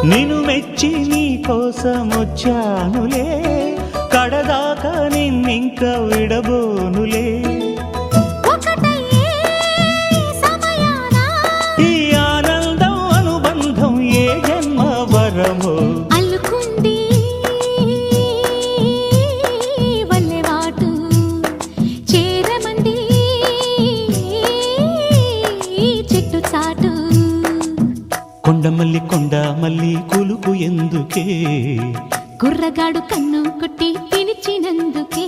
నిన్ను మెచ్చి నీ కోసం వచ్చానులే, కడదాకా నిన్నింక విడబోనులే. ఈ ఆనందం అనుబంధం ఏ జన్మ వరమో అల్లుకుంది వల్లెవాటు చేరమంది చెట్టు చాటు. కొండమల్లి కొండ మల్లి కులుకు ఎందుకే, కుర్రగాడు కన్ను కొట్టి పిలిచినందుకే.